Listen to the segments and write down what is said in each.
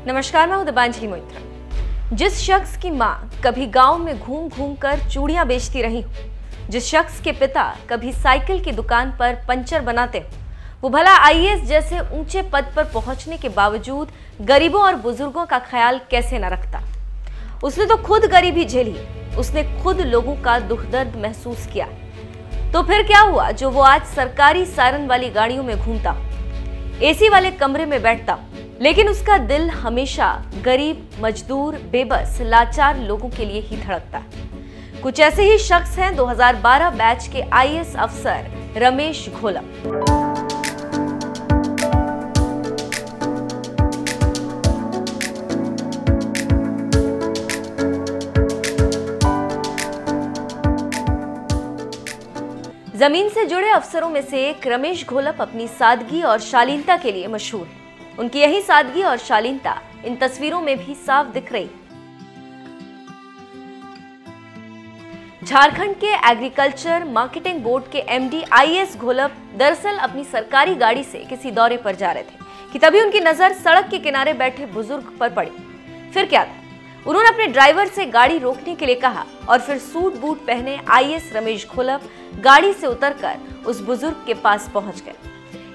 नमस्कार, मैं हूं दिबांजलि मोइत्रा। जिस शख्स की मां कभी गांव में घूम घूम कर चूड़ियां बेचती रही हो, जिस शख्स के पिता कभी साइकिल की दुकान पर पंचर बनाते हो, वो भला आईएएस जैसे ऊंचे पद पर पहुंचने के बावजूद गरीबों और बुजुर्गों का ख्याल कैसे न रखता। उसने तो खुद गरीबी झेली, उसने खुद लोगों का दुख दर्द महसूस किया। तो फिर क्या हुआ जो वो आज सरकारी सायरन वाली गाड़ियों में घूमता, एसी वाले कमरे में बैठता, लेकिन उसका दिल हमेशा गरीब, मजदूर, बेबस, लाचार लोगों के लिए ही धड़कता है। कुछ ऐसे ही शख्स हैं 2012 बैच के आईएएस अफसर रमेश घोलप। जमीन से जुड़े अफसरों में से एक रमेश घोलप अपनी सादगी और शालीनता के लिए मशहूर है। उनकी यही सादगी और शालीनता इन तस्वीरों में भी साफ दिख रही। झारखंड के एग्रीकल्चर मार्केटिंग बोर्ड के एमडी आईएएस घोलप दरअसल अपनी सरकारी गाड़ी से किसी दौरे पर जा रहे थे कि तभी उनकी नजर सड़क के किनारे बैठे बुजुर्ग पर पड़ी। फिर क्या था, उन्होंने अपने ड्राइवर से गाड़ी रोकने के लिए कहा और फिर सूट बूट पहने आईएएस रमेश घोलप गाड़ी से उतरकर उस बुजुर्ग के पास पहुंच गए।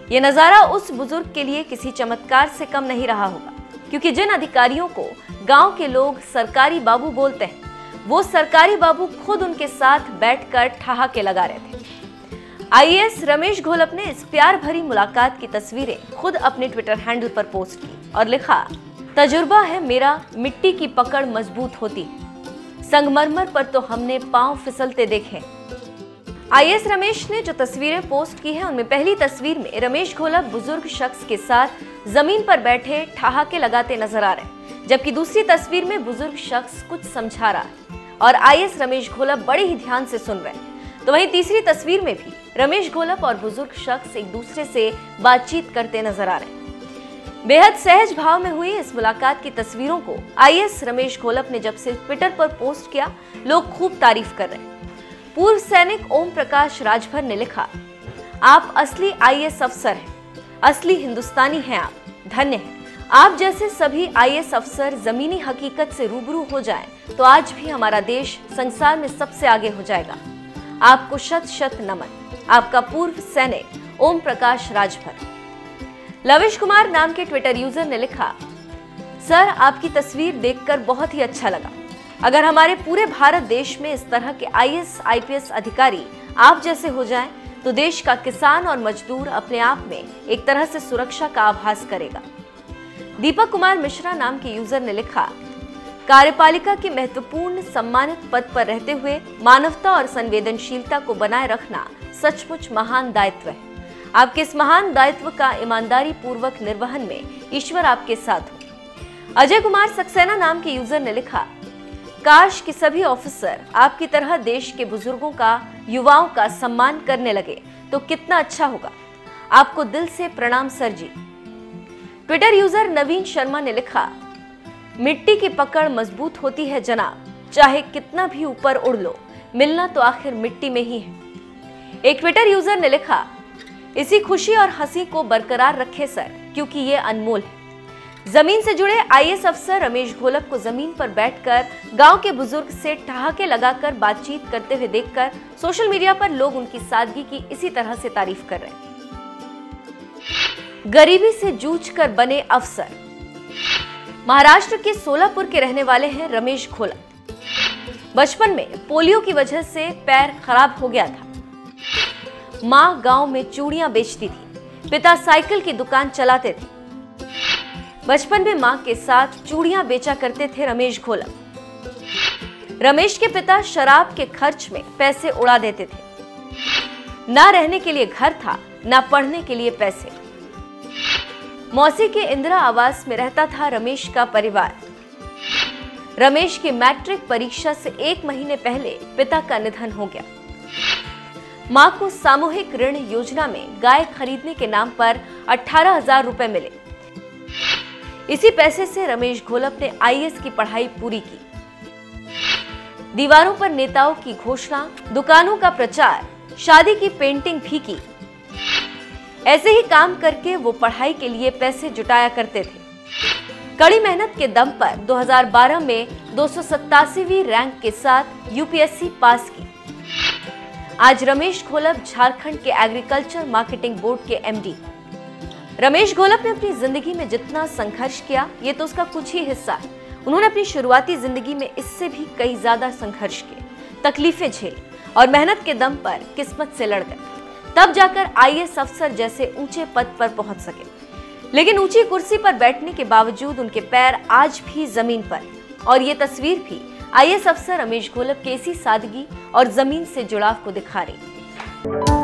ये नजारा उस बुजुर्ग के लिए किसी चमत्कार से कम नहीं रहा होगा, क्योंकि जिन अधिकारियों को गांव के लोग सरकारी बाबू बोलते हैं, वो सरकारी बाबू खुद उनके साथ बैठकर ठहाके लगा रहे थे। आईएएस रमेश घोलप ने इस प्यार भरी मुलाकात की तस्वीरें खुद अपने ट्विटर हैंडल पर पोस्ट की और लिखा, तजुर्बा है मेरा, मिट्टी की पकड़ मजबूत होती, संगमरमर पर तो हमने पांव फिसलते देखे। आईएएस रमेश ने जो तस्वीरें पोस्ट की हैं, उनमें पहली तस्वीर में रमेश घोलप बुजुर्ग शख्स के साथ जमीन पर बैठे ठहाके लगाते नजर आ रहे हैं, जबकि दूसरी तस्वीर में बुजुर्ग शख्स कुछ समझा रहा है और आईएएस रमेश घोलप बड़े ही ध्यान से सुन रहे हैं। तो वहीं तीसरी तस्वीर में भी रमेश घोलप और बुजुर्ग शख्स एक दूसरे से बातचीत करते नजर आ रहे हैं। बेहद सहज भाव में हुई इस मुलाकात की तस्वीरों को आईएएस रमेश घोलप ने जब से ट्विटर पर पोस्ट किया, लोग खूब तारीफ कर रहे हैं। पूर्व सैनिक ओम प्रकाश राजभर ने लिखा, आप असली आईएएस अफसर हैं, असली हिंदुस्तानी हैं आप, धन्य हैं। आप जैसे सभी आईएएस अफसर जमीनी हकीकत से रूबरू हो जाएं तो आज भी हमारा देश संसार में सबसे आगे हो जाएगा। आपको शत शत नमन। आपका पूर्व सैनिक ओम प्रकाश राजभर। लविश कुमार नाम के ट्विटर यूजर ने लिखा, सर आपकी तस्वीर देखकर बहुत ही अच्छा लगा। अगर हमारे पूरे भारत देश में इस तरह के आईएएस आईपीएस अधिकारी आप जैसे हो जाएं, तो देश का किसान और मजदूर अपने आप में एक तरह से सुरक्षा का आभास करेगा। दीपक कुमार मिश्रा नाम के यूजर ने लिखा, कार्यपालिका की महत्वपूर्ण सम्मानित पद पर रहते हुए मानवता और संवेदनशीलता को बनाए रखना सचमुच महान दायित्व है। आपके इस महान दायित्व का ईमानदारी पूर्वक निर्वहन में ईश्वर आपके साथ हो। अजय कुमार सक्सेना नाम के यूजर ने लिखा, काश कि सभी ऑफिसर आपकी तरह देश के बुजुर्गों का, युवाओं का सम्मान करने लगे तो कितना अच्छा होगा। आपको दिल से प्रणाम सर जी। ट्विटर यूजर नवीन शर्मा ने लिखा, मिट्टी की पकड़ मजबूत होती है जनाब, चाहे कितना भी ऊपर उड़ लो, मिलना तो आखिर मिट्टी में ही है। एक ट्विटर यूजर ने लिखा, इसी खुशी और हंसी को बरकरार रखे सर, क्योंकि ये अनमोल है। जमीन से जुड़े आईएएस अफसर रमेश घोलप को जमीन पर बैठकर गांव के बुजुर्ग से ठहाके लगाकर बातचीत करते हुए देखकर सोशल मीडिया पर लोग उनकी सादगी की इसी तरह से तारीफ कर रहे हैं। गरीबी से जूझकर बने अफसर। महाराष्ट्र के सोलापुर के रहने वाले हैं रमेश घोलप। बचपन में पोलियो की वजह से पैर खराब हो गया था। मां गांव में चूड़ियां बेचती थी, पिता साइकिल की दुकान चलाते थे। बचपन में मां के साथ चूड़ियां बेचा करते थे रमेश घोलप। रमेश के पिता शराब के खर्च में पैसे उड़ा देते थे। ना रहने के लिए घर था, ना पढ़ने के लिए पैसे। मौसी के इंदिरा आवास में रहता था रमेश का परिवार। रमेश की मैट्रिक परीक्षा से 1 महीने पहले पिता का निधन हो गया। मां को सामूहिक ऋण योजना में गाय खरीदने के नाम पर 18,000 रुपए मिले। इसी पैसे से रमेश घोलप ने आईएएस की पढ़ाई पूरी की। दीवारों पर नेताओं की घोषणा, दुकानों का प्रचार, शादी की पेंटिंग भी की। ऐसे ही काम करके वो पढ़ाई के लिए पैसे जुटाया करते थे। कड़ी मेहनत के दम पर 2012 में 287वीं रैंक के साथ यूपीएससी पास की। आज रमेश घोलप झारखंड के एग्रीकल्चर मार्केटिंग बोर्ड के एमडी। रमेश घोलप ने अपनी जिंदगी में जितना संघर्ष किया, ये तो उसका कुछ ही हिस्सा है। उन्होंने अपनी शुरुआती जिंदगी में इससे भी कई ज्यादा संघर्ष किए, तकलीफें झेली और मेहनत के दम पर किस्मत से लड़ गए, तब जाकर आईएएस अफसर जैसे ऊंचे पद पर पहुंच सके। लेकिन ऊंची कुर्सी पर बैठने के बावजूद उनके पैर आज भी जमीन पर, और ये तस्वीर भी आईएएस अफसर रमेश घोलप के इसी सादगी और जमीन से जुड़ाव को दिखा रही।